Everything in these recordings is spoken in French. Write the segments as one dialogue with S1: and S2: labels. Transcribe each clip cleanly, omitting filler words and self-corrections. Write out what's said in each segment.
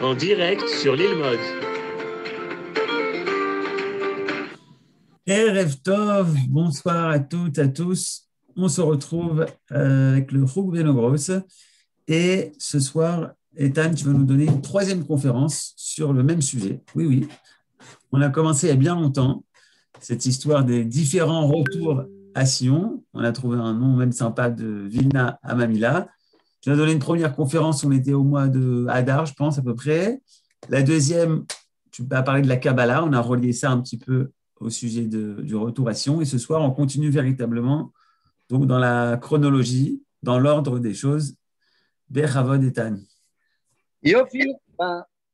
S1: En direct sur l'île Mode.
S2: Erev Tov, bonsoir à toutes, à tous. On se retrouve avec le Chug Benogros. Et ce soir, Ethan, tu vas nous donner une troisième conférence sur le même sujet. Oui, oui. On a commencé il y a bien longtemps, cette histoire des différents retours à Sion. On a trouvé un nom même sympa de Vilna à Mamila. Tu as donné une première conférence, on était au mois de Hadar, je pense, à peu près. La deuxième, tu as parlé de la Kabbalah. On a relié ça un petit peu au sujet du retour à Sion. Et ce soir, on continue véritablement donc dans la chronologie, dans l'ordre des choses. Bechavod Ethan.
S3: Yofi,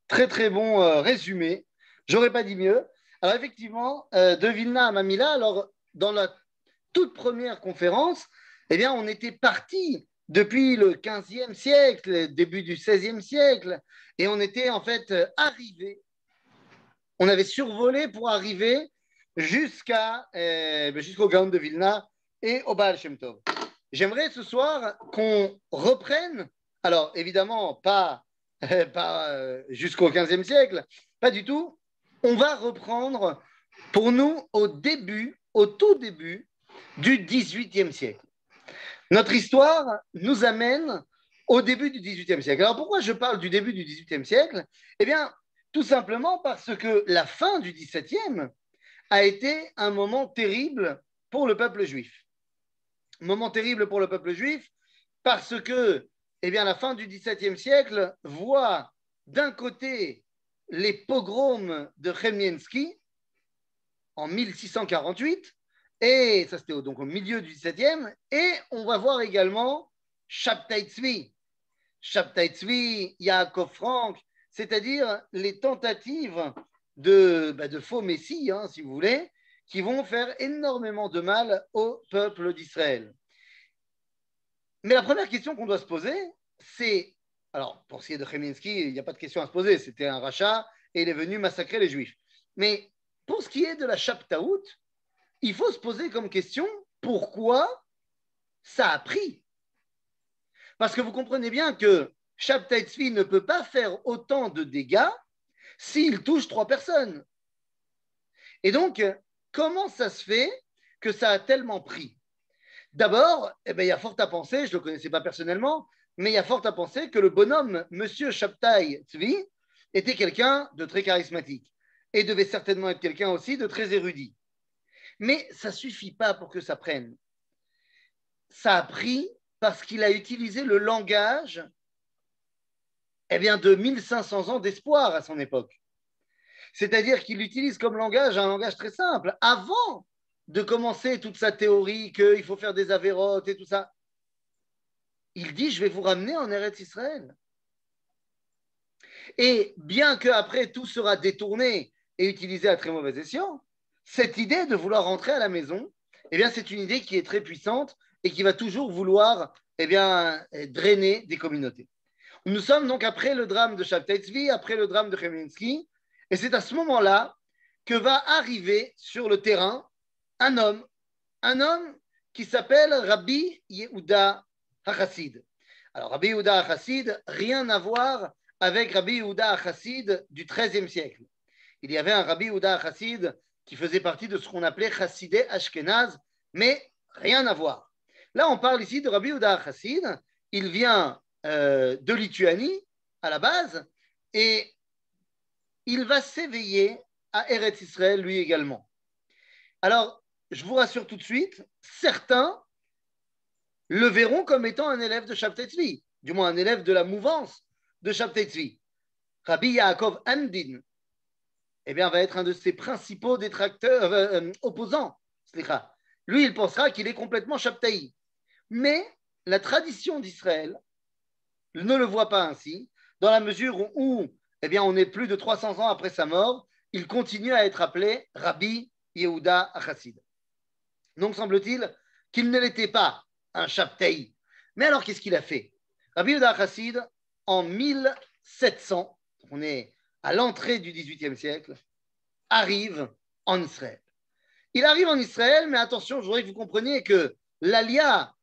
S3: très très bon résumé. J'aurais pas dit mieux. Alors effectivement, de Vilna à Mamila, alors dans la toute première conférence, eh bien, on était parti depuis le 15e siècle, début du 16e siècle, et on était en fait arrivé, on avait survolé pour arriver jusqu'au Gaon de Vilna et au Baal Shem Tov. J'aimerais ce soir qu'on reprenne, alors évidemment pas jusqu'au 15e siècle, pas du tout, on va reprendre pour nous au tout début du 18e siècle. Notre histoire nous amène au début du 18e siècle. Alors pourquoi je parle du début du 18e siècle ? Eh bien, tout simplement parce que la fin du 17e a été un moment terrible pour le peuple juif. Moment terrible pour le peuple juif parce que la fin du XVIIe siècle voit d'un côté les pogroms de Chmielnicki en 1648, et ça c'était donc au milieu du XVIIe, et on va voir également Shabtai Tzvi, Yaakov Frank, c'est-à-dire les tentatives de faux messie, si vous voulez, qui vont faire énormément de mal au peuple d'Israël. Mais la première question qu'on doit se poser, c'est, alors pour ce qui est de Chmielnicki, il n'y a pas de question à se poser, c'était un rachat et il est venu massacrer les Juifs. Mais pour ce qui est de la Shabtaout, il faut se poser comme question pourquoi ça a pris. Parce que vous comprenez bien que Shabtai Tzvi ne peut pas faire autant de dégâts s'il touche 3 personnes. Et donc, comment ça se fait que ça a tellement pris ? D'abord, il y a fort à penser, je ne le connaissais pas personnellement, mais il y a fort à penser que le bonhomme, Monsieur Shabtai Tzvi, était quelqu'un de très charismatique et devait certainement être quelqu'un aussi de très érudit. Mais ça ne suffit pas pour que ça prenne. Ça a pris parce qu'il a utilisé le langage de 1500 ans d'espoir à son époque. C'est-à-dire qu'il utilise comme langage un langage très simple. Avant de commencer toute sa théorie qu'il faut faire des avérotes et tout ça, il dit, je vais vous ramener en Eretz Israël. Et bien qu'après tout sera détourné et utilisé à très mauvais escient, cette idée de vouloir rentrer à la maison, c'est une idée qui est très puissante et qui va toujours vouloir drainer des communautés. Nous sommes donc après le drame de Shabtai Tzvi, après le drame de Chmielnicki, et c'est à ce moment-là que va arriver sur le terrain un homme qui s'appelle Rabbi Yehuda HaChassid. Alors Rabbi Yehuda HaChassid, rien à voir avec Rabbi Yehuda HaChassid du XIIIe siècle. Il y avait un Rabbi Yehuda HaChassid qui faisait partie de ce qu'on appelait Chassidé Ashkenaz, mais rien à voir. Là, on parle ici de Rabbi Yehuda HaChassid. Il vient de Lituanie à la base et il va s'éveiller à Eretz Israël lui également. Alors, je vous rassure tout de suite, certains le verront comme étant un élève de Shabtai Tzvi, du moins un élève de la mouvance de Shabtai Tzvi. Rabbi Yaakov Andin va être un de ses principaux opposants. Lui, il pensera qu'il est complètement Shabtai. Mais la tradition d'Israël ne le voit pas ainsi, dans la mesure où on est plus de 300 ans après sa mort, il continue à être appelé Rabbi Yehuda HaChassid. Donc, semble-t-il qu'il ne l'était pas un Shabtai. Mais alors, qu'est-ce qu'il a fait ? Rabbi Yehuda HaChassid, en 1700, on est à l'entrée du XVIIIe siècle, arrive en Israël. Il arrive en Israël, mais attention, je voudrais que vous compreniez que l'Alia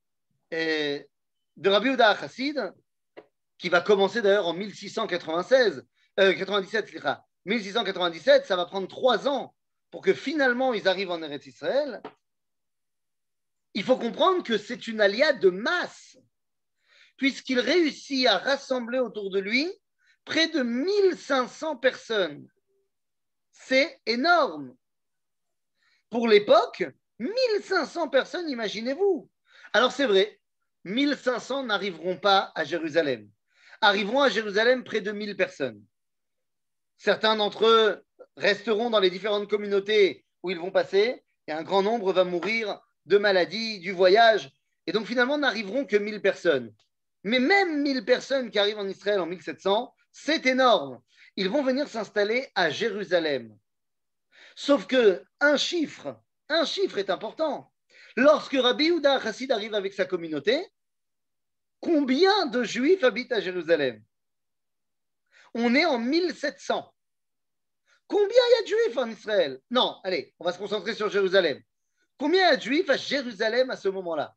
S3: de Rabbi Yehuda HaChassid, qui va commencer d'ailleurs en 1696, 97, 1697, ça va prendre 3 ans pour que finalement ils arrivent en Eretz Israël. Il faut comprendre que c'est une alia de masse, puisqu'il réussit à rassembler autour de lui près de 1500 personnes. C'est énorme. Pour l'époque, 1500 personnes, imaginez-vous. Alors c'est vrai, 1500 n'arriveront pas à Jérusalem. Arriveront à Jérusalem près de 1000 personnes. Certains d'entre eux resteront dans les différentes communautés où ils vont passer, et un grand nombre va mourir de maladies, du voyage, et donc finalement n'arriveront que 1000 personnes. Mais même 1000 personnes qui arrivent en Israël en 1700, c'est énorme. Ils vont venir s'installer à Jérusalem. Sauf que un chiffre est important. Lorsque Rabbi Yehuda HaChassid arrive avec sa communauté, combien de Juifs habitent à Jérusalem? On est en 1700. Combien il y a de Juifs en Israël? Non, allez, on va se concentrer sur Jérusalem. Combien il y a de Juifs à Jérusalem à ce moment-là?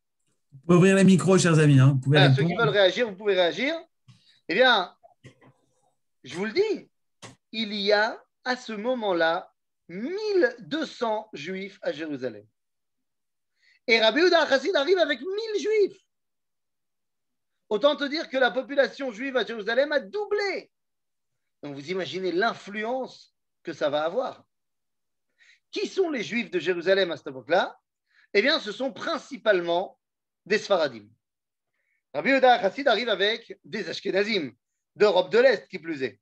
S2: Vous pouvez ouvrir les micros, chers amis. Hein. Vous pouvez
S3: Voilà, ceux qui veulent réagir, vous pouvez réagir. Eh bien, je vous le dis, il y a à ce moment-là 1200 Juifs à Jérusalem. Et Rabbi Yehuda HaChassid arrive avec 1000 Juifs. Autant te dire que la population juive à Jérusalem a doublé. Donc vous imaginez l'influence que ça va avoir. Qui sont les Juifs de Jérusalem à cette époque-là? Eh bien, ce sont principalement des Sfaradim. Rabbi Yehuda HaChassid arrive avec des Ashkenazim, d'Europe de l'Est qui plus est.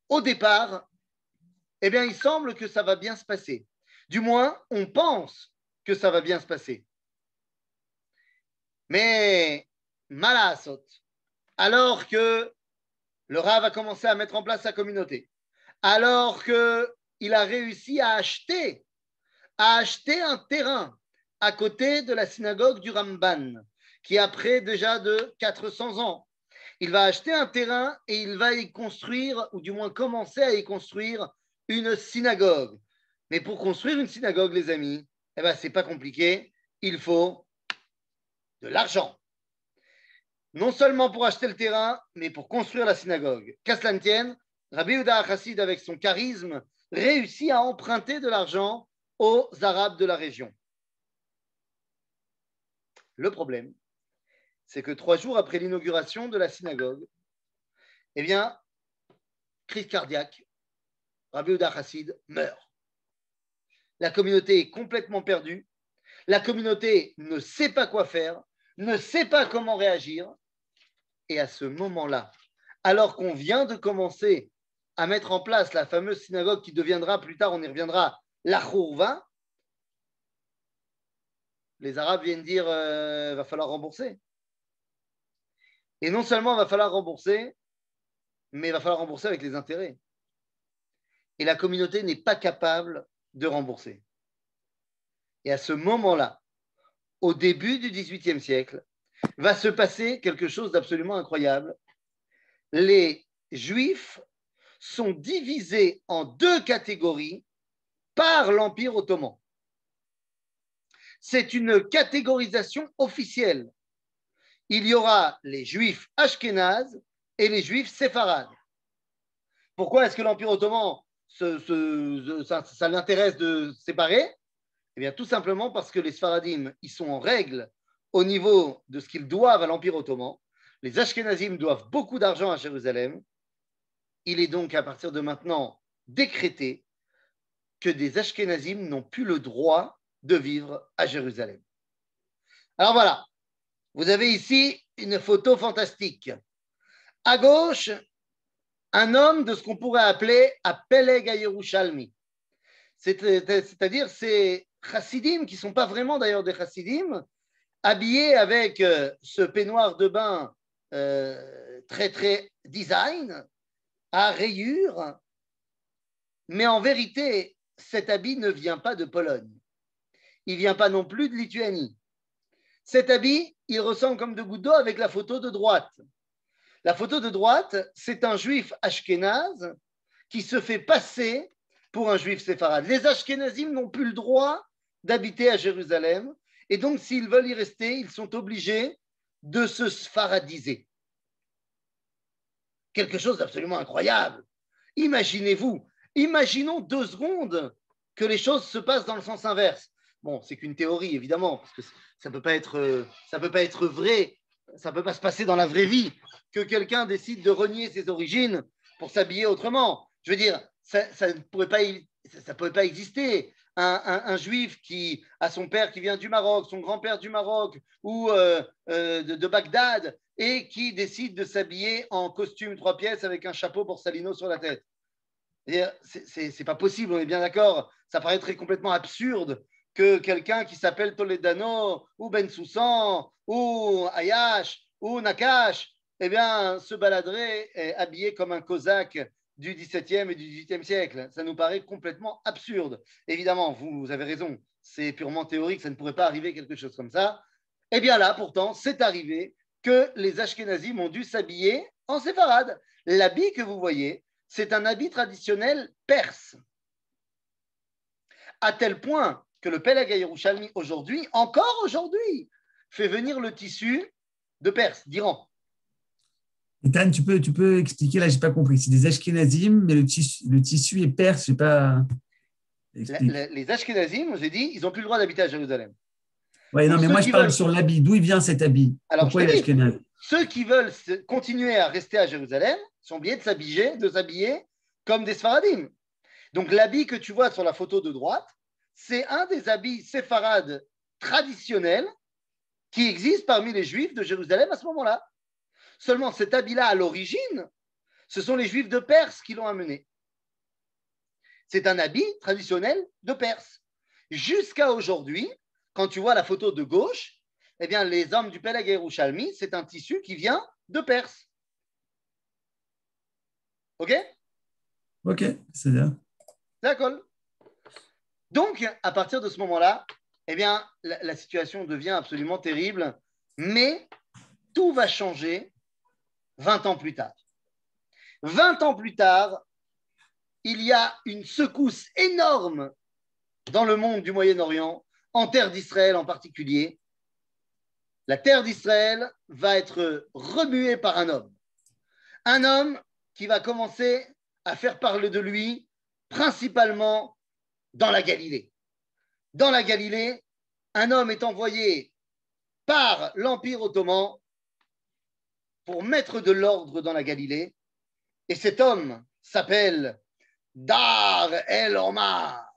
S3: Au départ, eh bien, il semble que ça va bien se passer. Du moins, on pense que ça va bien se passer. Mais, malasot, alors que le Rav a commencé à mettre en place sa communauté, alors qu'il a réussi à acheter un terrain à côté de la synagogue du Ramban, qui a près déjà de 400 ans. Il va acheter un terrain et il va y construire, ou du moins commencer à y construire, une synagogue. Mais pour construire une synagogue, les amis, eh ben, c'est pas compliqué. Il faut de l'argent. Non seulement pour acheter le terrain, mais pour construire la synagogue. Qu'à cela ne tienne, Rabbi Yehuda HaChassid, avec son charisme, réussit à emprunter de l'argent aux Arabes de la région. Le problème, c'est que 3 jours après l'inauguration de la synagogue, eh bien, crise cardiaque, Rabbi Yehuda HaChassid meurt. La communauté est complètement perdue. La communauté ne sait pas quoi faire, ne sait pas comment réagir. Et à ce moment-là, alors qu'on vient de commencer à mettre en place la fameuse synagogue qui deviendra plus tard, on y reviendra, la Khourva, les Arabes viennent dire va falloir rembourser. Et non seulement va falloir rembourser, mais il va falloir rembourser avec les intérêts. Et la communauté n'est pas capable de rembourser. Et à ce moment-là, au début du XVIIIe siècle, va se passer quelque chose d'absolument incroyable. Les Juifs sont divisés en 2 catégories par l'Empire ottoman. C'est une catégorisation officielle. Il y aura les Juifs ashkénazes et les Juifs séfarades. Pourquoi est-ce que l'Empire ottoman, ça l'intéresse de séparer? Eh bien, tout simplement parce que les Sfaradim, ils sont en règle au niveau de ce qu'ils doivent à l'Empire ottoman. Les Ashkenazim doivent beaucoup d'argent à Jérusalem. Il est donc à partir de maintenant décrété que des Ashkenazim n'ont plus le droit de vivre à Jérusalem. Alors voilà, vous avez ici une photo fantastique. À gauche, un homme de ce qu'on pourrait appeler un Peleg Yerushalmi. C'est-à-dire ces chassidim, qui ne sont pas vraiment d'ailleurs des chassidim, habillés avec ce peignoir de bain très très design, à rayures, mais en vérité, cet habit ne vient pas de Pologne. Il ne vient pas non plus de Lituanie. Cet habit, il ressemble comme 2 gouttes d'eau avec la photo de droite. La photo de droite, c'est un juif ashkénaze qui se fait passer pour un juif séfarade. Les ashkénazim n'ont plus le droit d'habiter à Jérusalem Et donc, s'ils veulent y rester, ils sont obligés de se sfaradiser. Quelque chose d'absolument incroyable. Imaginez-vous, imaginons 2 secondes que les choses se passent dans le sens inverse. Bon, c'est qu'une théorie, évidemment, parce que ça ne peut pas être vrai, ça ne peut pas se passer dans la vraie vie, que quelqu'un décide de renier ses origines pour s'habiller autrement. Je veux dire, ça ne pourrait pas exister. Un juif qui a son père qui vient du Maroc, son grand-père du Maroc ou de Bagdad et qui décide de s'habiller en costume 3 pièces avec un chapeau borsalino sur la tête. C'est pas possible, on est bien d'accord. Ça paraîtrait complètement absurde que quelqu'un qui s'appelle Toledano ou Ben Soussan ou Ayash ou Nakash eh bien, se baladerait habillé comme un cosaque du XVIIe et du XVIIIe siècle. Ça nous paraît complètement absurde. Évidemment, vous avez raison, c'est purement théorique, ça ne pourrait pas arriver quelque chose comme ça. Eh bien là, pourtant, c'est arrivé que les Ashkénazim ont dû s'habiller en séfarade. L'habit que vous voyez, c'est un habit traditionnel perse. À tel point que le Peleg HaYerushalmi aujourd'hui, encore aujourd'hui, fait venir le tissu de Perse, d'Iran.
S2: Ethan, tu peux expliquer, là, je n'ai pas compris. C'est des Ashkénazim, mais le tissu est perse, je n'ai pas...
S3: Les Ashkénazim, j'ai dit, ils n'ont plus le droit d'habiter à Jérusalem.
S2: Oui, non, mais moi, je parle sur l'habit. D'où il vient cet habit?
S3: Alors,
S2: pourquoi il est Ashkénazi?
S3: Ceux qui veulent continuer à rester à Jérusalem sont obligés de s'habiller comme des Sfaradim. Donc, l'habit que tu vois sur la photo de droite, c'est un des habits séfarades traditionnels qui existent parmi les Juifs de Jérusalem à ce moment-là. Seulement, cet habit-là, à l'origine, ce sont les Juifs de Perse qui l'ont amené. C'est un habit traditionnel de Perse. Jusqu'à aujourd'hui, quand tu vois la photo de gauche, eh bien, les hommes du Peleg HaYerushalmi, c'est un tissu qui vient de Perse. OK?
S2: OK, c'est bien.
S3: D'accord. Donc, à partir de ce moment-là, eh bien, la situation devient absolument terrible, mais tout va changer 20 ans plus tard. 20 ans plus tard, il y a une secousse énorme dans le monde du Moyen-Orient, en terre d'Israël en particulier. La terre d'Israël va être remuée par un homme qui va commencer à faire parler de lui principalement dans la Galilée. Dans la Galilée, un homme est envoyé par l'Empire ottoman pour mettre de l'ordre dans la Galilée. Et cet homme s'appelle Dar el-Omar.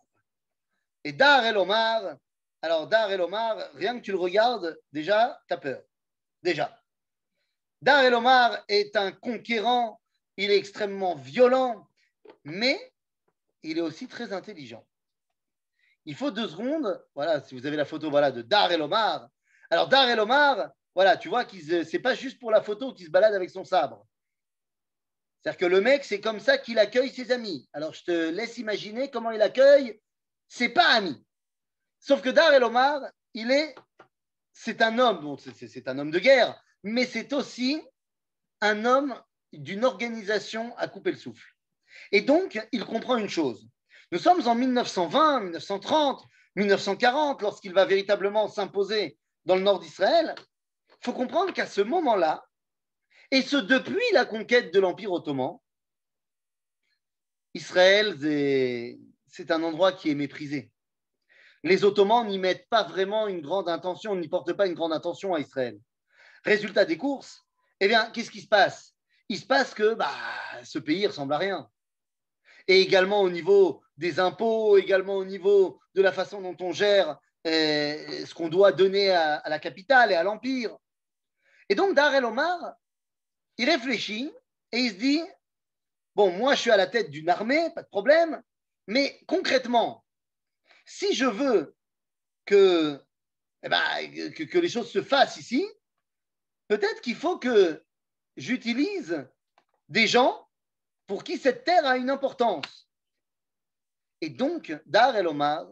S3: Et Dar el-Omar, alors Dar el-Omar, rien que tu le regardes, déjà, tu as peur. Déjà. Dar el-Omar est un conquérant, il est extrêmement violent, mais il est aussi très intelligent. Il faut 2 secondes, voilà, si vous avez la photo voilà, de Dar el-Omar. Alors Dar el-Omar, voilà, tu vois que c'est pas juste pour la photo qu'il se balade avec son sabre. C'est-à-dire que le mec, c'est comme ça qu'il accueille ses amis. Alors je te laisse imaginer comment il accueille ses pas amis. Sauf que Dar el-Omar, c'est un homme, bon, c'est un homme de guerre, mais c'est aussi un homme d'une organisation à couper le souffle. Et donc, il comprend une chose. Nous sommes en 1920, 1930, 1940, lorsqu'il va véritablement s'imposer dans le nord d'Israël. Il faut comprendre qu'à ce moment-là, et ce depuis la conquête de l'Empire ottoman, Israël, c'est un endroit qui est méprisé. Les Ottomans n'y mettent pas vraiment une grande intention, n'y portent pas une grande intention à Israël. Résultat des courses, eh bien, qu'est-ce qui se passe? Il se passe que ce pays ressemble à rien. Et également au niveau des impôts, également au niveau de la façon dont on gère ce qu'on doit donner à la capitale et à l'Empire. Et donc, Dar el-Omar, il réfléchit et il se dit, bon, moi, je suis à la tête d'une armée, pas de problème, mais concrètement, si je veux que les choses se fassent ici, peut-être qu'il faut que j'utilise des gens pour qui cette terre a une importance. Et donc, Dar el-Omar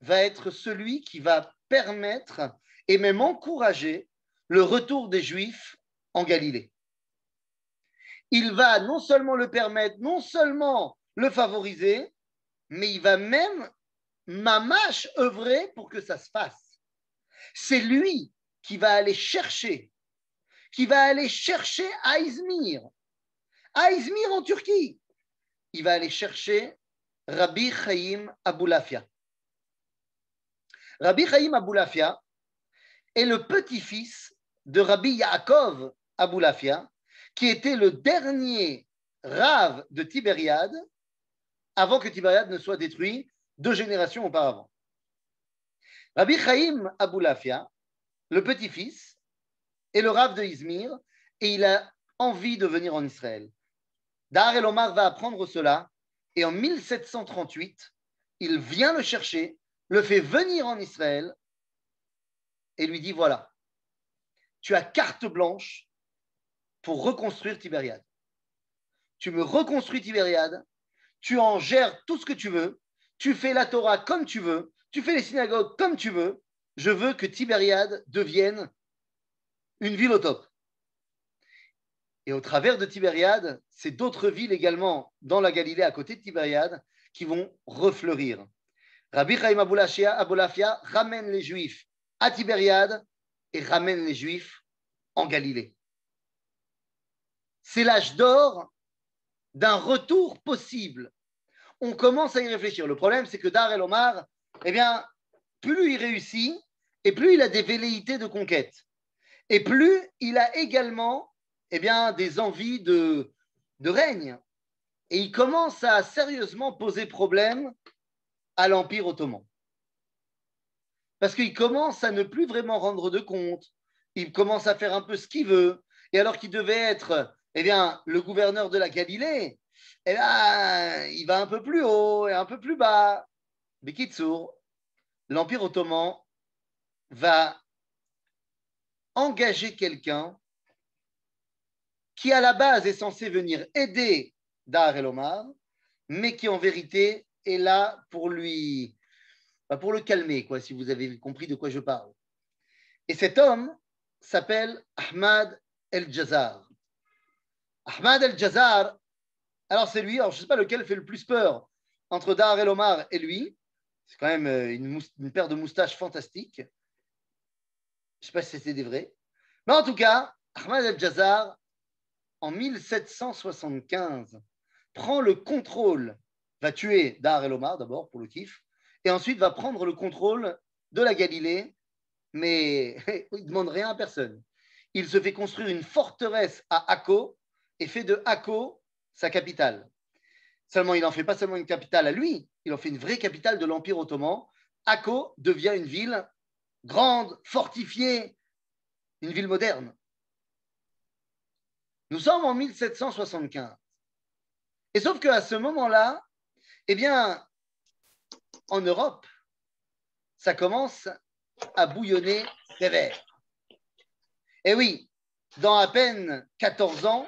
S3: va être celui qui va permettre et même encourager le retour des Juifs en Galilée. Il va non seulement le permettre, non seulement le favoriser, mais il va même mamache œuvrer pour que ça se fasse. C'est lui qui va aller chercher à Izmir en Turquie. Il va aller chercher Rabbi Chaim Aboulafia. Rabbi Chaim Aboulafia est le petit-fils de Rabbi Yaakov Aboulafia, qui était le dernier rave de Tibériade avant que Tibériade ne soit détruit 2 générations auparavant. Rabbi Chaim Aboulafia, le petit-fils, est le rave de Izmir et il a envie de venir en Israël. Dahar el-Omar va apprendre cela et en 1738, il vient le chercher, le fait venir en Israël et lui dit voilà, tu as carte blanche pour reconstruire Tibériade. Tu me reconstruis Tibériade, tu en gères tout ce que tu veux, tu fais la Torah comme tu veux, tu fais les synagogues comme tu veux, je veux que Tibériade devienne une ville au top. Et au travers de Tibériade, c'est d'autres villes également dans la Galilée à côté de Tibériade qui vont refleurir. Rabbi Chaim Aboulafia ramène les Juifs à Tibériade et ramène les Juifs en Galilée. C'est l'âge d'or d'un retour possible. On commence à y réfléchir. Le problème, c'est que Dahar el-Omar, eh bien, plus il réussit et plus il a des velléités de conquête. Et plus il a également eh bien, des envies de règne. Et il commence à sérieusement poser problème à l'Empire ottoman. Parce qu'il commence à ne plus vraiment rendre de compte. Il commence à faire un peu ce qu'il veut. Et alors qu'il devait être eh bien, le gouverneur de la Galilée, eh bien, il va un peu plus haut et un peu plus bas. Bekitsour, l'Empire ottoman va engager quelqu'un qui à la base est censé venir aider Dahar el-Omar, mais qui en vérité est là pour lui, pour le calmer, quoi, si vous avez compris de quoi je parle. Et cet homme s'appelle Ahmad el-Jazar. Ahmad el-Jazar, alors c'est lui, alors je ne sais pas lequel fait le plus peur entre Dahar el-Omar et lui. C'est quand même une paire de moustaches fantastiques. Je ne sais pas si c'était des vrais. Mais en tout cas, Ahmad el-Jazar, en 1775, prend le contrôle, va tuer Dahar el-Omar d'abord pour le kiff, et ensuite va prendre le contrôle de la Galilée, mais il ne demande rien à personne. Il se fait construire une forteresse à Akko et fait de Akko sa capitale. Seulement, il n'en fait pas seulement une capitale à lui, il en fait une vraie capitale de l'Empire ottoman. Akko devient une ville grande, fortifiée, une ville moderne. Nous sommes en 1775. Et sauf qu'à ce moment-là, eh bien, en Europe, ça commence à bouillonner sévère. Et oui, dans à peine 14 ans,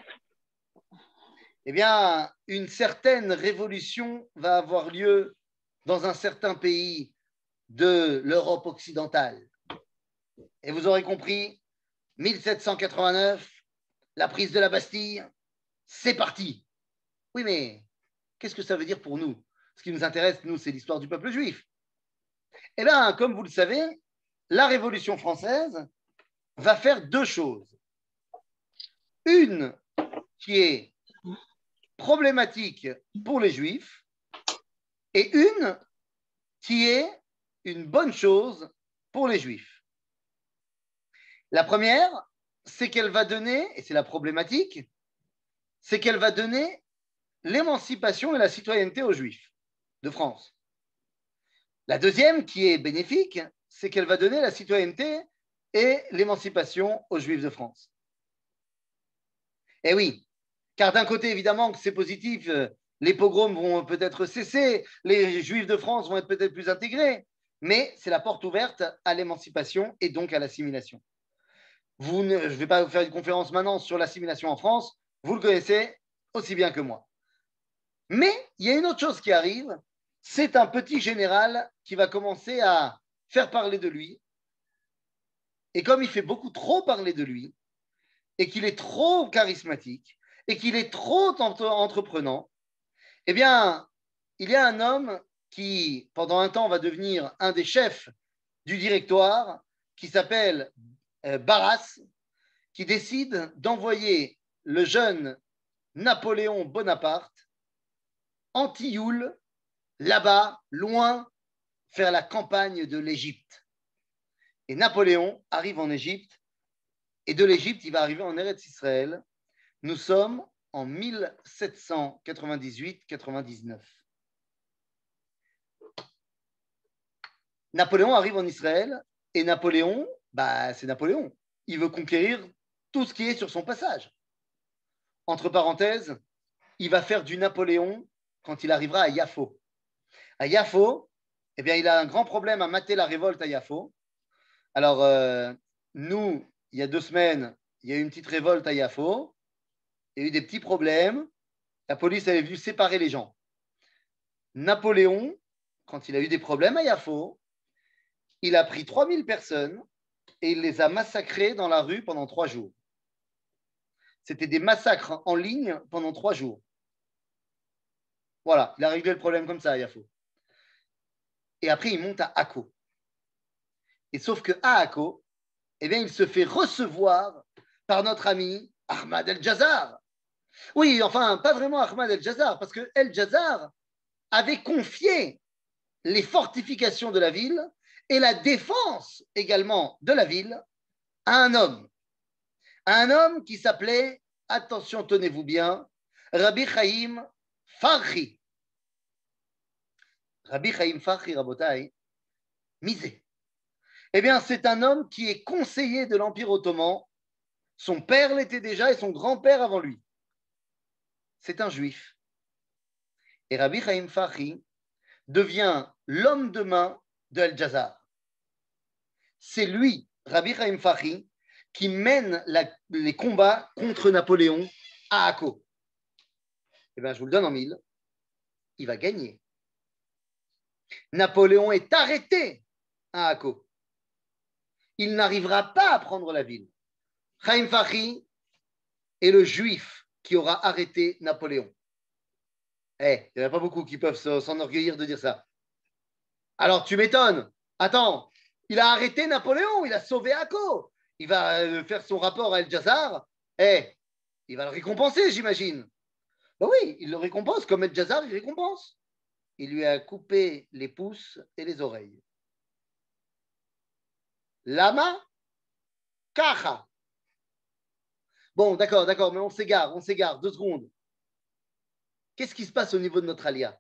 S3: eh bien, une certaine révolution va avoir lieu dans un certain pays de l'Europe occidentale. Et vous aurez compris, 1789, la prise de la Bastille, c'est parti. Oui, mais qu'est-ce que ça veut dire pour nous? Ce qui nous intéresse, nous, c'est l'histoire du peuple juif. Eh bien, comme vous le savez, la Révolution française va faire 2 choses. Une qui est problématique pour les Juifs et une qui est une bonne chose pour les Juifs. La première, c'est qu'elle va donner, et c'est la problématique, c'est qu'elle va donner l'émancipation et la citoyenneté aux Juifs de France. La deuxième, qui est bénéfique, c'est qu'elle va donner la citoyenneté et l'émancipation aux Juifs de France. Eh oui, car d'un côté, évidemment, que c'est positif, les pogroms vont peut-être cesser, les Juifs de France vont être peut-être plus intégrés, mais c'est la porte ouverte à l'émancipation et donc à l'assimilation. Je ne vais pas vous faire une conférence maintenant sur l'assimilation en France, vous le connaissez aussi bien que moi. Mais il y a une autre chose qui arrive, c'est un petit général qui va commencer à faire parler de lui. Et comme il fait beaucoup trop parler de lui, et qu'il est trop charismatique, et qu'il est trop entreprenant, eh bien, il y a un homme qui, pendant un temps, va devenir un des chefs du directoire, qui s'appelle Barras, qui décide d'envoyer le jeune Napoléon Bonaparte anti-Youl, là-bas, loin, faire la campagne de l'Égypte. Et Napoléon arrive en Égypte, et de l'Égypte, il va arriver en Eretz Israël. Nous sommes en 1798-99. Napoléon arrive en Israël, et Napoléon, c'est Napoléon. Il veut conquérir tout ce qui est sur son passage. Entre parenthèses, il va faire du Napoléon quand il arrivera à Yafo. À Yafo, eh bien, il a un grand problème à mater la révolte à Yafo. Alors, nous, il y a 2 semaines, il y a eu une petite révolte à Yafo. Il y a eu des petits problèmes. La police elle est venue séparer les gens. Napoléon, quand il a eu des problèmes à Yafo, il a pris 3000 personnes et il les a massacrées dans la rue pendant 3 jours. C'était des massacres en ligne pendant 3 jours. Voilà, il a réglé le problème comme ça à Yafo. Et après, il monte à Akko. Et sauf qu'à Akko, eh bien, il se fait recevoir par notre ami Ahmad El-Jazar. Oui, enfin, pas vraiment Ahmad El-Jazar, parce que El-Jazar avait confié les fortifications de la ville et la défense également de la ville à un homme qui s'appelait, attention, tenez-vous bien, Rabbi Chaim Farhi. Rabbi Chaim Farhi, Rabotai, misé. Eh bien, c'est un homme qui est conseiller de l'Empire ottoman. Son père l'était déjà et son grand-père avant lui. C'est un juif. Et Rabbi Chaim Farhi devient l'homme de main de El-Jazar. C'est lui, Rabbi Chaim Farhi, qui mène les combats contre Napoléon à Akko. Eh bien, je vous le donne en 1000. Il va gagner. Napoléon est arrêté à Akko. Il n'arrivera pas à prendre la ville. Chaim Farhi est le juif qui aura arrêté Napoléon. Il n'y en a pas beaucoup qui peuvent s'enorgueillir de dire ça. Alors, tu m'étonnes. Attends, il a arrêté Napoléon, il a sauvé Akko. Il va faire son rapport à El-Jazar. Il va le récompenser, j'imagine. Ben oui, il le récompense comme El-Jazar, il récompense. Il lui a coupé les pouces et les oreilles. Lama Kacha. Bon, d'accord, mais on s'égare, 2 secondes. Qu'est-ce qui se passe au niveau de notre alia?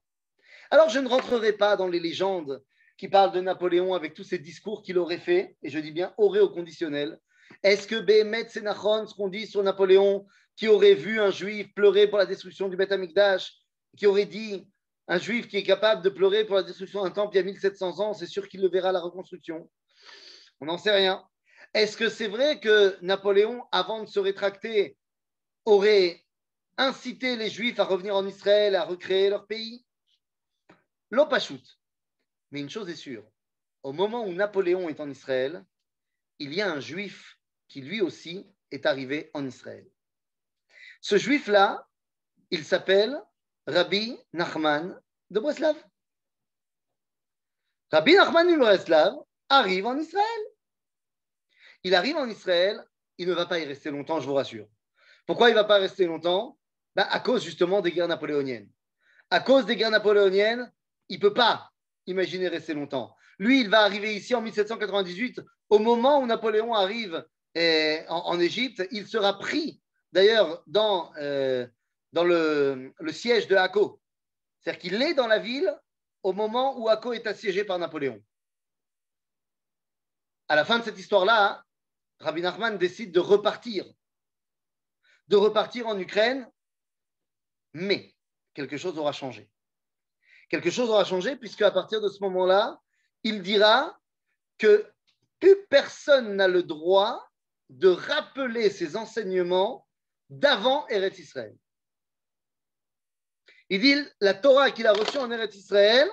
S3: Alors, je ne rentrerai pas dans les légendes qui parlent de Napoléon avec tous ces discours qu'il aurait fait, et je dis bien aurait au conditionnel. Est-ce que Béhémet, c'est Nachon, ce qu'on dit sur Napoléon, qui aurait vu un juif pleurer pour la destruction du Beth Amikdash, qui aurait dit un juif qui est capable de pleurer pour la destruction d'un temple il y a 1700 ans, c'est sûr qu'il le verra à la reconstruction. On n'en sait rien. Est-ce que c'est vrai que Napoléon, avant de se rétracter, aurait incité les Juifs à revenir en Israël, à recréer leur pays? L'Opachout. Mais une chose est sûre, au moment où Napoléon est en Israël, il y a un Juif qui lui aussi est arrivé en Israël. Ce Juif-là, il s'appelle Rabbi Nachman de Breslav. Rabbi Nachman de Breslav arrive en Israël. Il arrive en Israël, il ne va pas y rester longtemps, je vous rassure. Pourquoi il ne va pas rester longtemps? À cause justement des guerres napoléoniennes. À cause des guerres napoléoniennes, il ne peut pas imaginer rester longtemps. Lui, il va arriver ici en 1798, au moment où Napoléon arrive en Égypte. Il sera pris, d'ailleurs, dans le siège de Akko. C'est-à-dire qu'il est dans la ville au moment où Akko est assiégé par Napoléon. À la fin de cette histoire-là, Rabbi Nachman décide de repartir en Ukraine, mais quelque chose aura changé. Quelque chose aura changé puisque à partir de ce moment-là, il dira que plus personne n'a le droit de rappeler ses enseignements d'avant Eretz Israël. Il dit la Torah qu'il a reçue en Eretz Israël,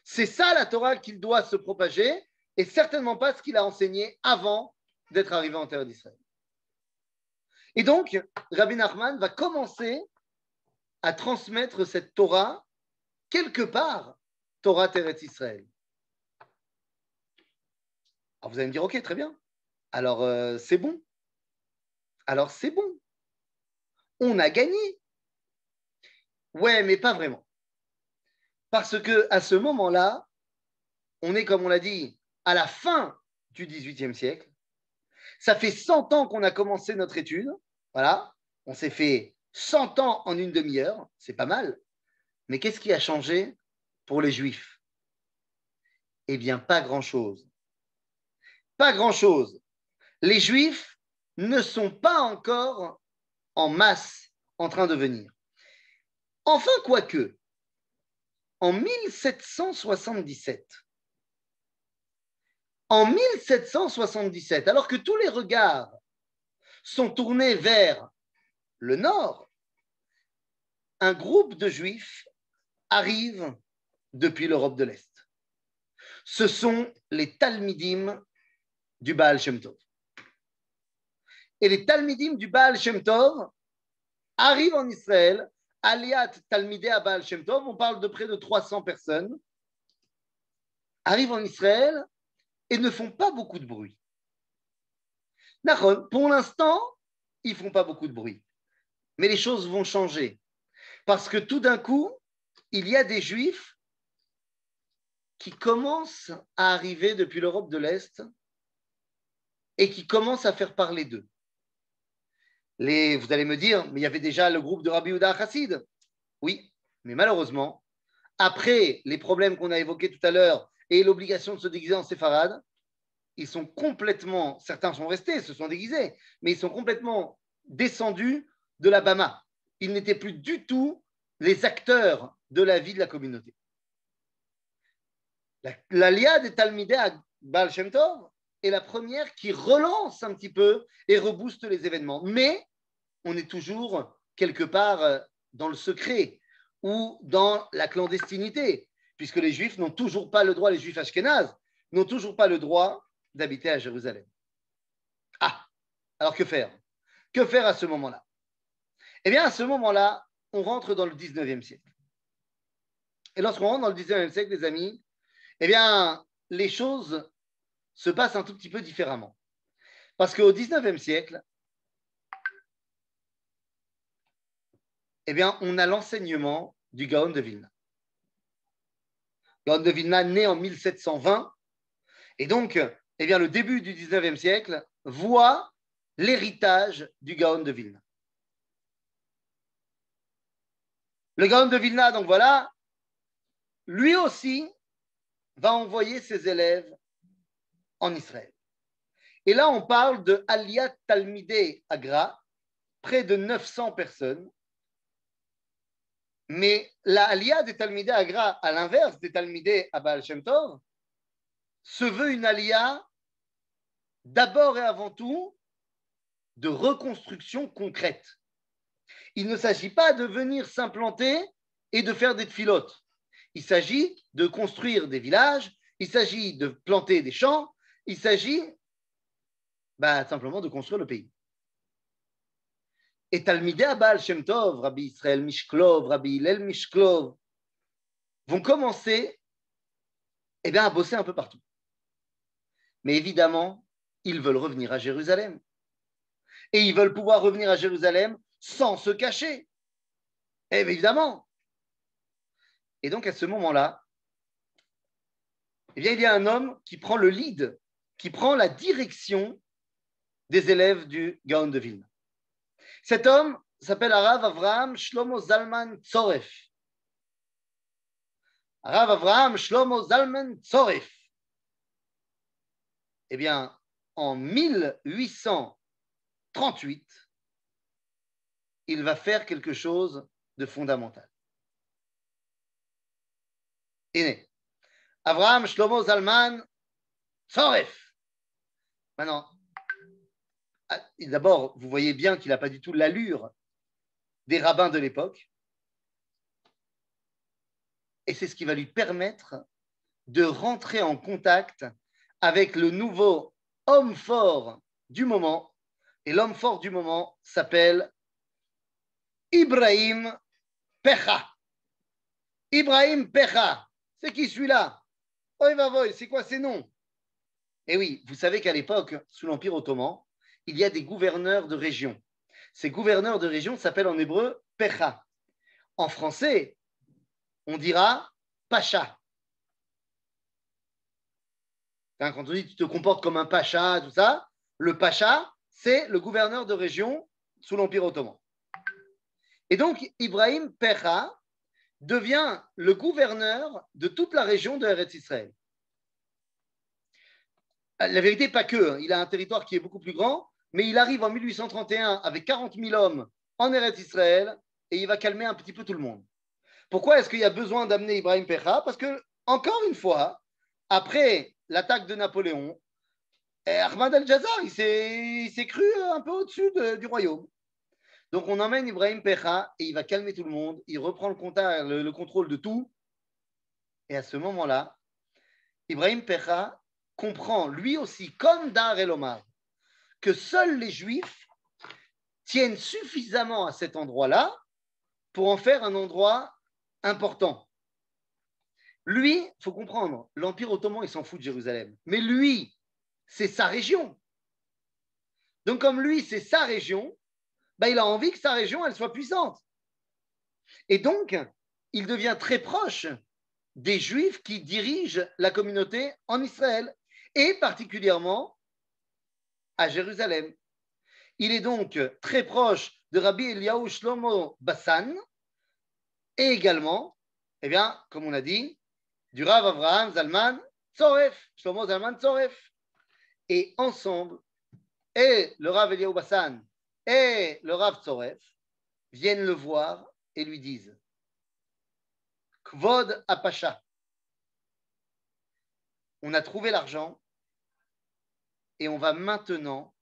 S3: c'est ça la Torah qu'il doit se propager et certainement pas ce qu'il a enseigné avant d'être arrivé en terre d'Israël. Et donc, Rabbi Nachman va commencer à transmettre cette Torah quelque part, Torah Eretz Israël. Alors vous allez me dire, ok, très bien. Alors c'est bon. Alors c'est bon. On a gagné. Ouais, mais pas vraiment. Parce qu'à ce moment-là, on est, comme on l'a dit, à la fin du XVIIIe siècle. Ça fait 100 ans qu'on a commencé notre étude. Voilà. On s'est fait 100 ans en une demi-heure. C'est pas mal. Mais qu'est-ce qui a changé pour les Juifs? Eh bien, pas grand-chose. Pas grand-chose. Les Juifs ne sont pas encore en masse en train de venir. Enfin, quoique, en 1777, alors que tous les regards sont tournés vers le nord, un groupe de Juifs arrive depuis l'Europe de l'Est. Ce sont les Talmidim du Baal Shem Tov. Et les Talmidim du Baal Shem Tov arrivent en Israël, Aliat Talmidei à Baal Shem Tov, on parle de près de 300 personnes, arrivent en Israël et ne font pas beaucoup de bruit. Pour l'instant, ils ne font pas beaucoup de bruit. Mais les choses vont changer. Parce que tout d'un coup, il y a des Juifs qui commencent à arriver depuis l'Europe de l'Est et qui commencent à faire parler d'eux. Vous allez me dire, mais il y avait déjà le groupe de Rabbi Yehuda Chassid. Oui, mais malheureusement, après les problèmes qu'on a évoqués tout à l'heure et l'obligation de se déguiser en séfarade, ils sont complètement, certains sont restés, se sont déguisés, mais ils sont complètement descendus de la Bama. Ils n'étaient plus du tout les acteurs de la vie de la communauté. L'Aliyah des Talmidei à Baal Shem Tov est la première qui relance un petit peu et rebooste les événements. Mais on est toujours quelque part dans le secret ou dans la clandestinité, puisque les Juifs n'ont toujours pas le droit, les Juifs ashkénazes n'ont toujours pas le droit d'habiter à Jérusalem. Ah, alors que faire? Que faire à ce moment-là? Eh bien, à ce moment-là, on rentre dans le 19e siècle. Et lorsqu'on rentre dans le 19e siècle, les amis, eh bien, les choses se passent un tout petit peu différemment. Parce qu'au 19e siècle, eh bien, on a l'enseignement du Gaon de Vilna. Gaon de Vilna, né en 1720, et donc, eh bien, le début du 19e siècle voit l'héritage du Gaon de Vilna. Le Gaon de Vilna, donc voilà, lui aussi va envoyer ses élèves en Israël. Et là, on parle de Aliyat Talmidei Agra, près de 900 personnes. Mais la Aliyat des Talmidei Agra, à l'inverse des Talmidei à Baal Shem Tov, se veut une Aliyah d'abord et avant tout de reconstruction concrète. Il ne s'agit pas de venir s'implanter et de faire des tfilotes. Il s'agit de construire des villages, il s'agit de planter des champs, il s'agit simplement de construire le pays. Et Talmidei à Baal Shem Tov, Rabbi Israël Mishklov, Rabbi Hillel Mishklov, vont commencer à bosser un peu partout. Mais évidemment, ils veulent revenir à Jérusalem. Et ils veulent pouvoir revenir à Jérusalem sans se cacher. Évidemment. Et donc, à ce moment-là, il y a un homme qui prend le lead, qui prend la direction des élèves du Gaon de Vilna. Cet homme s'appelle Harav Avraham Shlomo Zalman Tzoref. Harav Avraham Shlomo Zalman Tzoref. Eh bien, en 1838, il va faire quelque chose de fondamental. Et Avraham Shlomo Zalman Tzoref. Maintenant, d'abord, vous voyez bien qu'il n'a pas du tout l'allure des rabbins de l'époque. Et c'est ce qui va lui permettre de rentrer en contact avec le nouveau homme fort du moment. Et l'homme fort du moment s'appelle Ibrahim Pecha. Ibrahim Pecha. C'est qui celui-là? Oy va voy, c'est quoi ces noms? Et oui, vous savez qu'à l'époque, sous l'Empire ottoman, il y a des gouverneurs de région. Ces gouverneurs de région s'appellent en hébreu Pecha. En français, on dira Pacha. Quand on dit tu te comportes comme un Pacha, tout ça, le Pacha, c'est le gouverneur de région sous l'Empire ottoman. Et donc, Ibrahim Pecha devient le gouverneur de toute la région de Eretz Israël. La vérité, pas que. Il a un territoire qui est beaucoup plus grand, mais il arrive en 1831 avec 40 000 hommes en Eretz Israël et il va calmer un petit peu tout le monde. Pourquoi est-ce qu'il y a besoin d'amener Ibrahim Pecha? Parce que, encore une fois, après l'attaque de Napoléon, Ahmad al-Jazar, il s'est cru un peu au-dessus du royaume. Donc, on emmène Ibrahim Pecha et il va calmer tout le monde. Il reprend le contrôle de tout. Et à ce moment-là, Ibrahim Pecha comprend lui aussi, comme Dar el-Omar, que seuls les Juifs tiennent suffisamment à cet endroit-là pour en faire un endroit important. Lui, il faut comprendre, l'Empire ottoman, il s'en fout de Jérusalem. Mais lui, c'est sa région. Donc, comme lui, c'est sa région, il a envie que sa région, elle soit puissante. Et donc, il devient très proche des Juifs qui dirigent la communauté en Israël, et particulièrement à Jérusalem. Il est donc très proche de Rabbi Eliyahu Shlomo Bassan, et également, comme on a dit, du Rav Avraham Zalman Tzoref, Shlomo Zalman Tzoref. Et ensemble, et le Rav Eliyahu Bassan et le Rav Tzoref viennent le voir et lui disent Kvod Apasha, on a trouvé l'argent et on va maintenant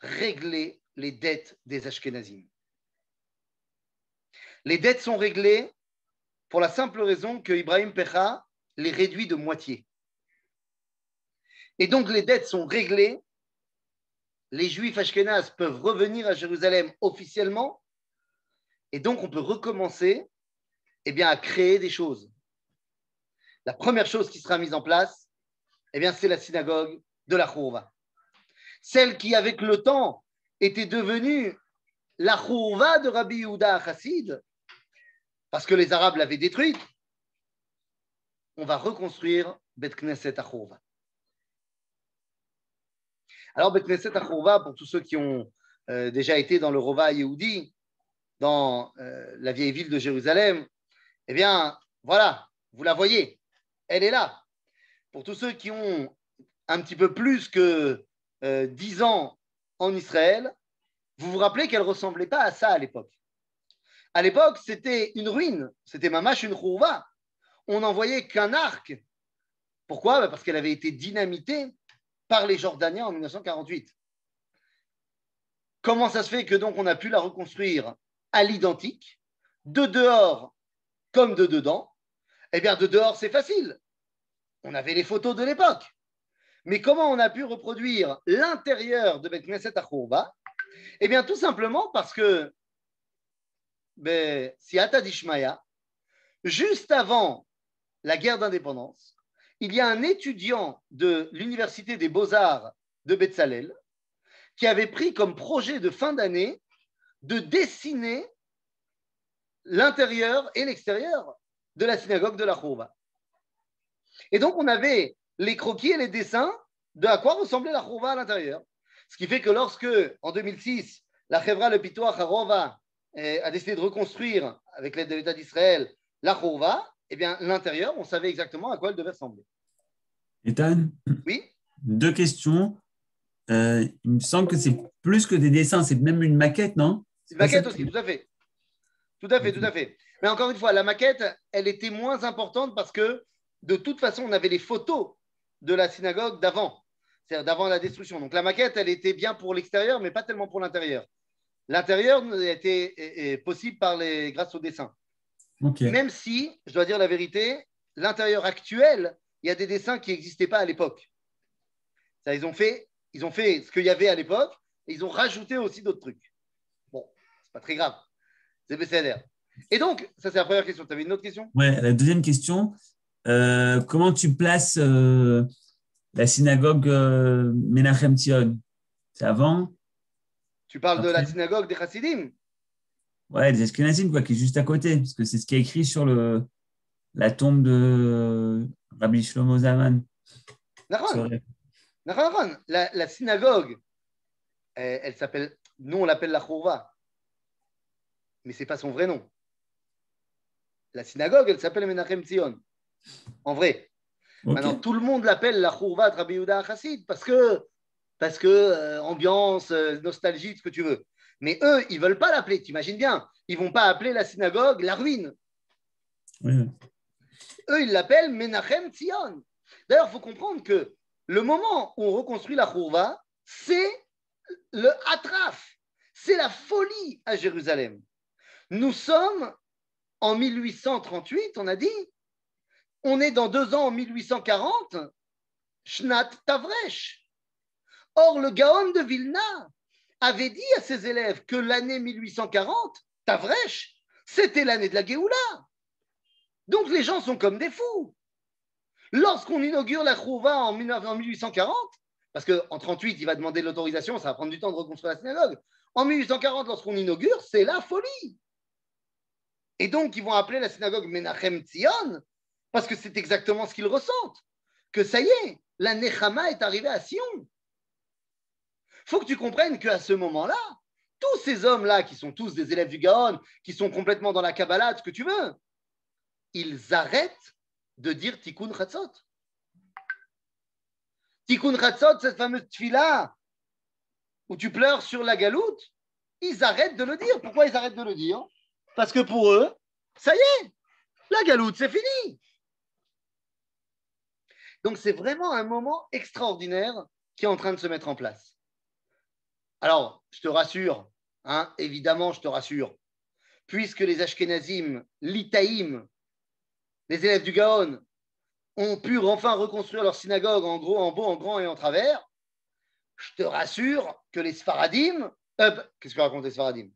S3: régler les dettes des Ashkenazim. Les dettes sont réglées pour la simple raison que Ibrahim Pecha les réduit de moitié. Et donc les dettes sont réglées. Les Juifs ashkénazes peuvent revenir à Jérusalem officiellement et donc on peut recommencer à créer des choses. La première chose qui sera mise en place, c'est la synagogue de la Chourva. Celle qui, avec le temps, était devenue la Chourva de Rabbi Yehuda Chassid, parce que les Arabes l'avaient détruite. On va reconstruire Bet Knesset à Chourva. Alors, Bet Knesset à Chourva, pour tous ceux qui ont déjà été dans le Rova Yehudi, dans la vieille ville de Jérusalem, voilà, vous la voyez, elle est là. Pour tous ceux qui ont un petit peu plus que 10 ans en Israël, vous vous rappelez qu'elle ne ressemblait pas à ça à l'époque. À l'époque, c'était une ruine, c'était mamash une chourva. On n'en voyait qu'un arc. Pourquoi? Parce qu'elle avait été dynamitée par les Jordaniens en 1948. Comment ça se fait que donc on a pu la reconstruire à l'identique, de dehors comme de dedans? De dehors, c'est facile. On avait les photos de l'époque. Mais comment on a pu reproduire l'intérieur de Bet Knesset à Chourva? Tout simplement parce que Siata d'Ishmaïa, juste avant la guerre d'indépendance, il y a un étudiant de l'Université des Beaux-Arts de Betzalel qui avait pris comme projet de fin d'année de dessiner l'intérieur et l'extérieur de la synagogue de la Chourva. Et donc, on avait les croquis et les dessins de à quoi ressemblait la Chourva à l'intérieur. Ce qui fait que lorsque, en 2006, la Chevra le Pitoach Harova a décidé de reconstruire, avec l'aide de l'État d'Israël, la Chourva, l'intérieur, on savait exactement à quoi elle devait ressembler.
S2: Ethan,
S3: oui,
S2: 2 questions. Il me semble que c'est plus que des dessins, c'est même une maquette, non?
S3: Une maquette aussi, tout à fait. Tout à fait, tout à fait. Mais encore une fois, la maquette, elle était moins importante parce que, de toute façon, on avait les photos de la synagogue d'avant, c'est-à-dire d'avant la destruction. Donc la maquette, elle était bien pour l'extérieur, mais pas tellement pour l'intérieur. L'intérieur était possible grâce au dessin.
S2: Okay.
S3: Même si, je dois dire la vérité, l'intérieur actuel, il y a des dessins qui n'existaient pas à l'époque. Ils ont fait ce qu'il y avait à l'époque et ils ont rajouté aussi d'autres trucs. Bon, c'est pas très grave. C'est BCLR. Et donc, ça c'est la première question. Tu avais une autre question?
S2: Ouais, la deuxième question, comment tu places la synagogue Menachem Tzion, c'est avant?
S3: Tu parles de la
S2: Après?
S3: synagogue des Chassidim.
S2: Ouais, des Ashkenazim, quoi, qui est juste à côté, parce que c'est ce qui est écrit sur la tombe de Rabbi Shlomo Zalman.
S3: Nahon,
S2: Sur-
S3: Nahon. La synagogue, elle s'appelle, nous on l'appelle la Chourva, mais ce n'est pas son vrai nom. La synagogue, elle s'appelle Menachem Tzion, en vrai.
S2: Ok.
S3: Maintenant, tout le monde l'appelle la Chourva de Rabbi Yehuda Chassid parce que ambiance, nostalgie, ce que tu veux. Mais eux, ils ne veulent pas l'appeler, t'imagines bien. Ils ne vont pas appeler la synagogue la ruine.
S2: Oui, oui.
S3: Eux, ils l'appellent Menachem Tzion. D'ailleurs, il faut comprendre que le moment où on reconstruit la Chourva, c'est le Atraf. C'est la folie à Jérusalem. Nous sommes en 1838, on a dit. On est dans 2 ans en 1840. Shnat Tavresh. Or, le Gaon de Vilna avait dit à ses élèves que l'année 1840, Tavresh, c'était l'année de la Géoula. Donc les gens sont comme des fous. Lorsqu'on inaugure la Chouva en 1840, parce qu'en 1938, il va demander l'autorisation, ça va prendre du temps de reconstruire la synagogue. En 1840, lorsqu'on inaugure, c'est la folie. Et donc, ils vont appeler la synagogue Menachem Tzion, parce que c'est exactement ce qu'ils ressentent. Que ça y est, la Nechama est arrivée à Sion. Il faut que tu comprennes qu'à ce moment-là, tous ces hommes-là, qui sont tous des élèves du Gaon, qui sont complètement dans la Kabbalah, ce que tu veux, ils arrêtent de dire Tikkun Chatzot. Tikkun Chatzot, cette fameuse tfila où tu pleures sur la galoute, ils arrêtent de le dire. Pourquoi ils arrêtent de le dire? Parce que pour eux, ça y est, la galoute, c'est fini. Donc c'est vraiment un moment extraordinaire qui est en train de se mettre en place. Alors, je te rassure, hein, évidemment, je te rassure, puisque les Ashkenazim, l'Itaïm, les élèves du Gaon, ont pu enfin reconstruire leur synagogue en gros, en beau, en grand et en travers, je te rassure que les Sfaradim, qu'est-ce que racontent les Sfaradim? Les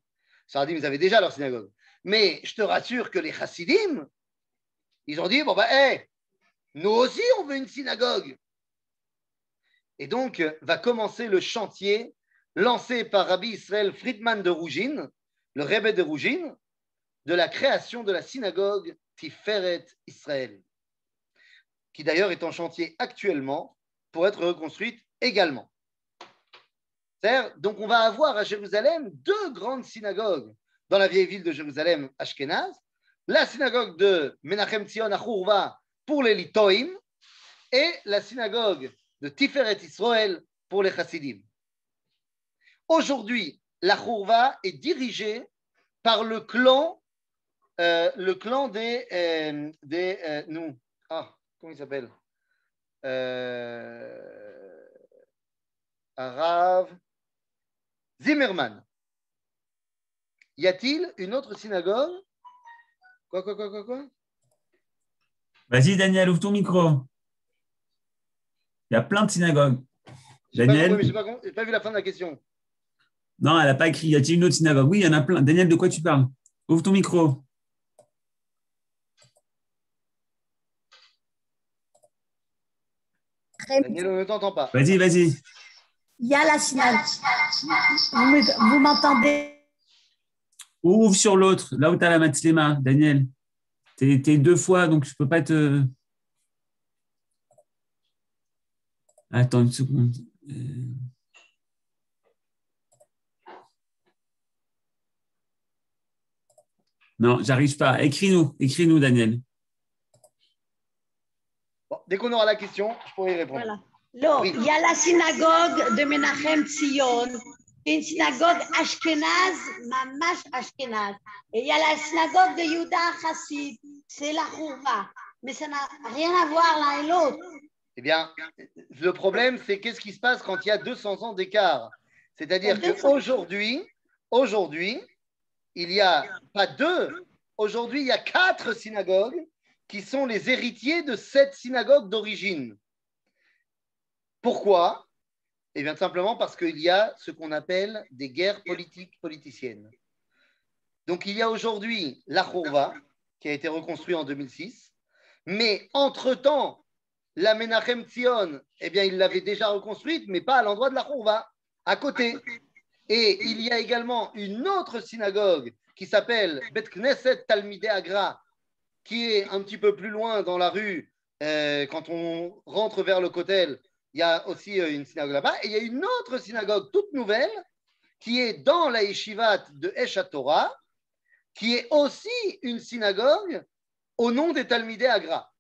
S3: Sfaradim, ils avaient déjà leur synagogue. Mais je te rassure que les Chassidim, ils ont dit, bon, nous aussi, on veut une synagogue. Et donc, va commencer le chantier lancé par Rabbi Israël Friedman de Rougine, le Rebbe de Rougine, de la création de la synagogue Tiferet Israël, qui d'ailleurs est en chantier actuellement pour être reconstruite également. Donc, on va avoir à Jérusalem 2 grandes synagogues dans la vieille ville de Jérusalem, Ashkenaz, la synagogue de Menachem Tzion à Chourva pour les Litoïm et la synagogue de Tiferet Israël pour les Chassidim. Aujourd'hui, la Chourva est dirigée par le clan des nous. Ah, comment il s'appelle? Arav Zimmerman. Y a-t-il une autre synagogue? Quoi?
S2: Vas-y, Daniel, ouvre ton micro. Il y a plein de synagogues.
S3: J'ai
S2: Daniel?
S3: pas vu la fin de la question.
S2: Non, elle n'a pas écrit. Y a-t-il une autre synagogue? Oui, il y en a plein. Daniel, de quoi tu parles? Ouvre ton micro.
S3: Daniel, on ne t'entend pas.
S2: Vas-y, vas-y.
S4: Il y a la synagogue. Vous m'entendez?
S2: Ouvre sur l'autre, là où tu as la matslema, Daniel. Tu es 2 fois, donc je ne peux pas te. Attends une seconde. Non, j'arrive pas. Écris-nous, Daniel.
S3: Bon, dès qu'on aura la question, je pourrai y répondre.
S4: Voilà. Non,
S3: Oui.
S4: il y a la synagogue de Menachem Tzion, qui est une synagogue ashkénaze, mamash ashkénaze. Et il y a la synagogue de Yehuda Chassid, c'est la Chourva. Mais ça n'a rien à voir l'un et l'autre.
S3: Eh bien, le problème, c'est qu'est-ce qui se passe quand il y a 200 ans d'écart? C'est-à-dire
S4: Il y a 200
S3: qu'aujourd'hui, il n'y a pas 2, aujourd'hui, il y a 4 synagogues qui sont les héritiers de cette synagogue d'origine. Pourquoi? Eh bien, simplement parce qu'il y a ce qu'on appelle des guerres politiciennes. Donc, il y a aujourd'hui la Chourva, qui a été reconstruite en 2006, mais entre-temps, la Menachem Tzion, eh bien, il l'avait déjà reconstruite, mais pas à l'endroit de la Khourva, à côté. Et il y a également une autre synagogue qui s'appelle Bet Knesset Talmidei Agra, qui est un petit peu plus loin dans la rue. Quand on rentre vers le Kotel, il y a aussi une synagogue là-bas. Et il y a une autre synagogue toute nouvelle qui est dans la yeshivat de Esh HaTorah, qui est aussi une synagogue au nom des Talmidei Agra.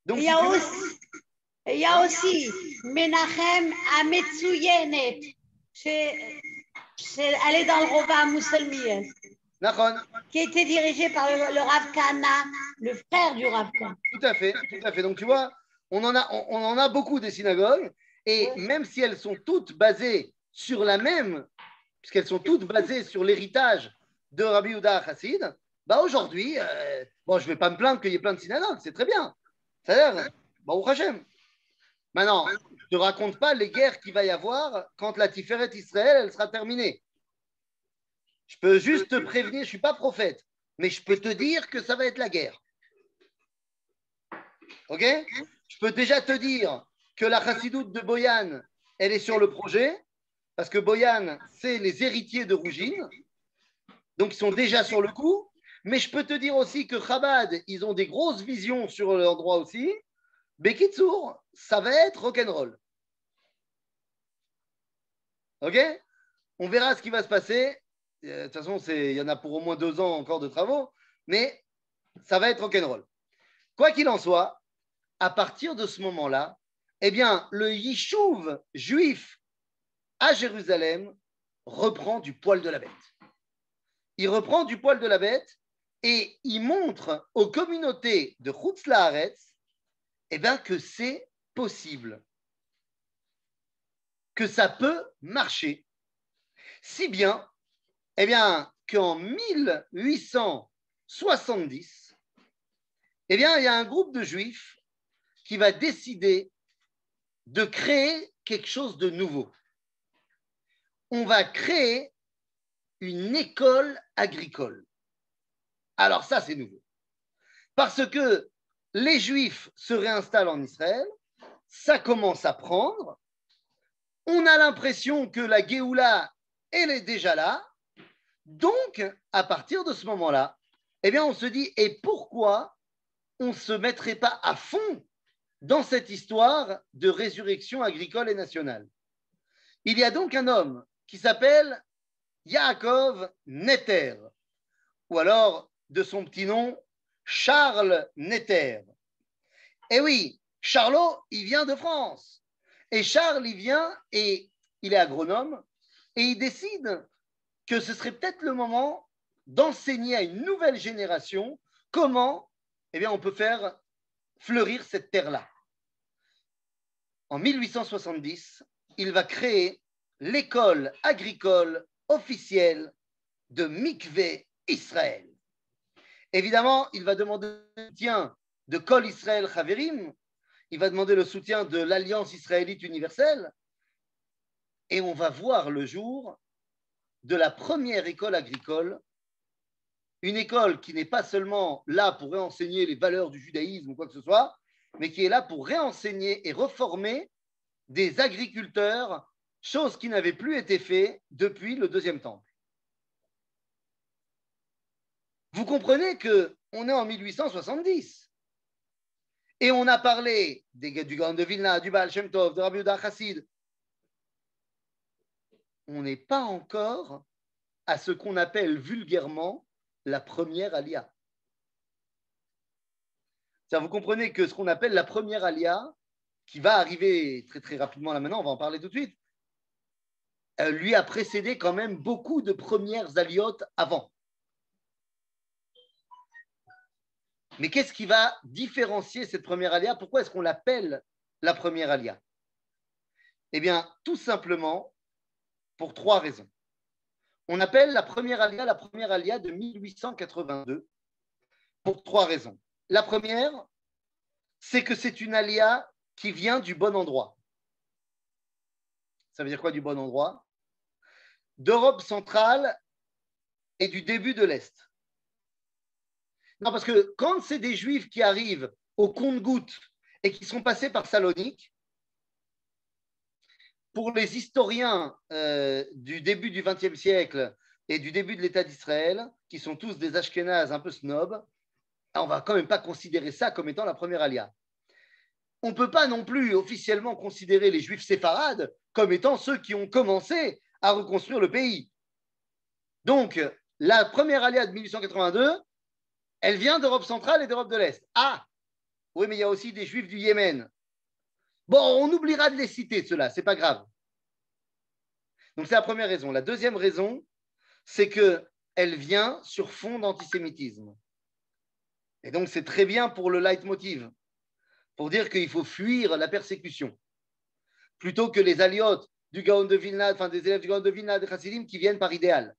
S3: Donc,
S4: Il y a aussi Menachem Ametsuyenet, elle est dans le Rova Mousselmiel, qui était dirigé par le Rav Kana, le frère du Rav Kana.
S3: Tout à fait, tout à fait. Donc tu vois, on en a beaucoup des synagogues, et même si elles sont toutes basées sur la même, puisqu'elles sont toutes basées sur l'héritage de Rabbi Yehuda Chassid, bah aujourd'hui, bon, je ne vais pas me plaindre qu'il y ait plein de synagogues, c'est très bien. C'est-à-dire, Baruch Hashem. Maintenant, je ne te raconte pas les guerres qu'il va y avoir quand la Tiferet Israël, elle sera terminée. Je peux juste te prévenir, je ne suis pas prophète, mais je peux te dire que ça va être la guerre. Ok? Je peux déjà te dire que la chassidoute de Boyan, elle est sur le projet, parce que Boyan, c'est les héritiers de Rougine, donc ils sont déjà sur le coup. Mais je peux te dire aussi que Chabad, ils ont des grosses visions sur l'endroit aussi. Bekitsour, ça va être rock'n'roll. Ok? On verra ce qui va se passer. De toute façon, il y en a pour au moins 2 ans encore de travaux, mais ça va être rock'n'roll. Quoi qu'il en soit, à partir de ce moment-là, eh bien, le yishuv juif à Jérusalem reprend du poil de la bête. Il reprend du poil de la bête et il montre aux communautés de Chutz La'aretz eh bien, que c'est possible, que ça peut marcher. Si bien, eh bien qu'en 1870, eh bien, il y a un groupe de juifs qui va décider de créer quelque chose de nouveau. On va créer une école agricole. Alors ça, c'est nouveau. Parce que les Juifs se réinstallent en Israël, ça commence à prendre, on a l'impression que la Géoula, elle est déjà là, donc à partir de ce moment-là, eh bien on se dit, et pourquoi on ne se mettrait pas à fond dans cette histoire de résurrection agricole et nationale? Il y a donc un homme qui s'appelle Yaakov Netter, ou alors de son petit nom, Charles Netter. Eh oui, Charlot, il vient de France. Et Charles, il vient et il est agronome et il décide que ce serait peut-être le moment d'enseigner à une nouvelle génération comment eh bien, on peut faire fleurir cette terre-là. En 1870, il va créer l'école agricole officielle de Mikvé Israël. Évidemment, il va demander le soutien de Kol Israël Chaverim, il va demander le soutien de l'Alliance israélite universelle, et on va voir le jour de la première école agricole, une école qui n'est pas seulement là pour réenseigner les valeurs du judaïsme ou quoi que ce soit, mais qui est là pour réenseigner et reformer des agriculteurs, chose qui n'avait plus été faite depuis le Deuxième Temple. Vous comprenez qu'on est en 1870 et on a parlé du Gaon de Vilna, du Baal Shem Tov, de Rabbi Yehuda Chassid. On n'est pas encore à ce qu'on appelle vulgairement la première alia. Vous comprenez que ce qu'on appelle la première alia, qui va arriver très très rapidement là maintenant, on va en parler tout de suite, lui a précédé quand même beaucoup de premières aliotes avant. Mais qu'est-ce qui va différencier cette première alia? Pourquoi est-ce qu'on l'appelle la première alia? Eh bien, tout simplement pour 3 raisons. On appelle la première alia de 1882 pour 3 raisons. La première, c'est que c'est une alia qui vient du bon endroit. Ça veut dire quoi du bon endroit? D'Europe centrale et du début de l'Est. Non, parce que quand c'est des Juifs qui arrivent au compte-gouttes et qui sont passés par Salonique. Pour les historiens du début du XXe siècle et du début de l'État d'Israël, qui sont tous des Ashkénazes un peu snobs, on ne va quand même pas considérer ça comme étant la première alia. On ne peut pas non plus officiellement considérer les Juifs séfarades comme étant ceux qui ont commencé à reconstruire le pays. Donc, la première alia de 1882, elle vient d'Europe centrale et d'Europe de l'Est. Ah, oui, mais il y a aussi des Juifs du Yémen. Bon, on oubliera de les citer, ceux-là, ce n'est pas grave. Donc, c'est la première raison. La deuxième raison, c'est qu'elle vient sur fond d'antisémitisme. Et donc, c'est très bien pour le leitmotiv, pour dire qu'il faut fuir la persécution, plutôt que les aliotes du Gaon de Vilna, enfin des élèves du Gaon de Vilna, des Chassidim, qui viennent par idéal.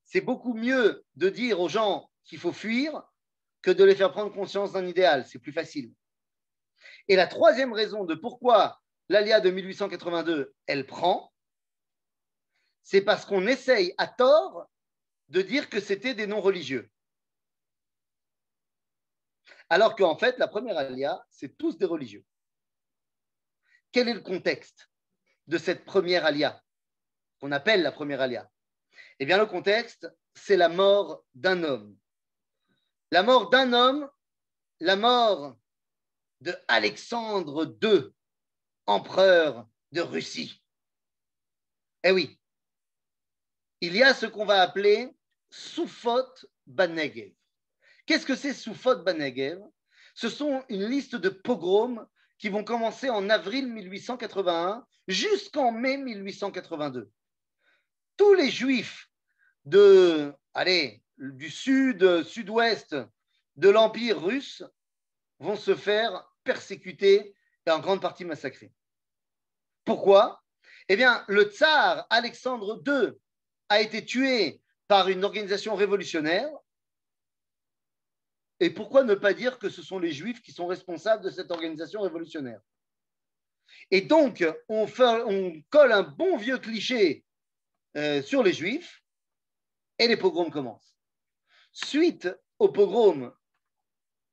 S3: C'est beaucoup mieux de dire aux gens qu'il faut fuir que de les faire prendre conscience d'un idéal. C'est plus facile. Et la troisième raison de pourquoi l'alia de 1882, elle prend, c'est parce qu'on essaye à tort de dire que c'était des non-religieux. Alors qu'en fait, la première alia, c'est tous des religieux. Quel est le contexte de cette première alia, qu'on appelle la première alia? Eh bien, le contexte, c'est la mort d'un homme. La mort d'un homme, la mort de Alexandre II, empereur de Russie. Eh oui, il y a ce qu'on va appeler Soufot Banegev. Qu'est-ce que c'est Soufot Banegev? Ce sont une liste de pogroms qui vont commencer en avril 1881 jusqu'en mai 1882. Tous les juifs du sud, sud-ouest de l'Empire russe vont se faire persécuter et en grande partie massacrer. Pourquoi? Eh bien, le tsar Alexandre II a été tué par une organisation révolutionnaire. Et pourquoi ne pas dire que ce sont les Juifs qui sont responsables de cette organisation révolutionnaire? Et donc, on colle un bon vieux cliché sur les Juifs et les pogroms commencent. Suite au pogrom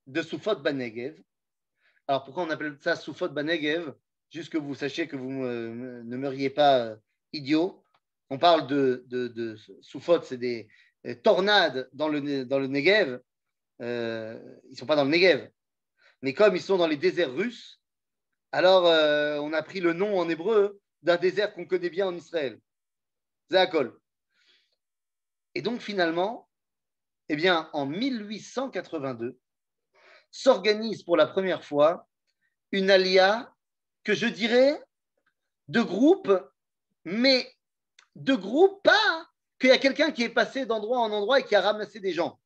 S3: de Soufot Banegev, alors pourquoi on appelle ça Soufot Banegev? Juste que vous sachiez que vous ne meuriez pas idiot. On parle de Soufot, c'est des tornades dans le Negev. Ils ne sont pas dans le Negev. Mais comme ils sont dans les déserts russes, alors on a pris le nom en hébreu d'un désert qu'on connaît bien en Israël. Zéakol. Et donc finalement, eh bien, en 1882, s'organise pour la première fois une alia que je dirais de groupe, mais de groupe pas qu'il y a quelqu'un qui est passé d'endroit en endroit et qui a ramassé des gens.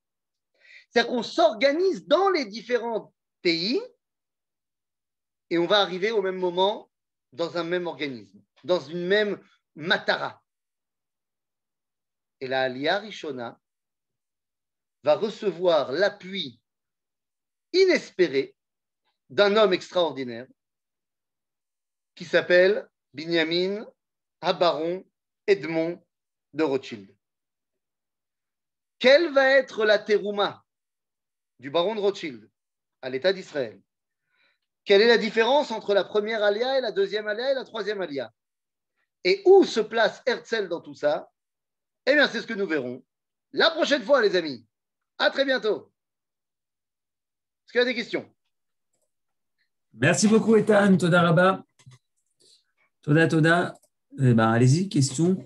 S3: C'est-à-dire qu'on s'organise dans les différents pays et on va arriver au même moment dans un même organisme, dans une même matara. Et la Aliyah Rishona va recevoir l'appui inespéré d'un homme extraordinaire qui s'appelle Binyamin Habaron Edmond de Rothschild. Quelle va être la terouma du baron de Rothschild à l'État d'Israël? Quelle est la différence entre la première alia et la deuxième alia et la troisième alia? Et où se place Herzl dans tout ça? Eh bien, c'est ce que nous verrons la prochaine fois, les amis. À très bientôt. Est-ce qu'il y a des questions?
S2: Merci beaucoup, Ethan. Toda Rabba. Toda. Eh ben, allez-y, questions.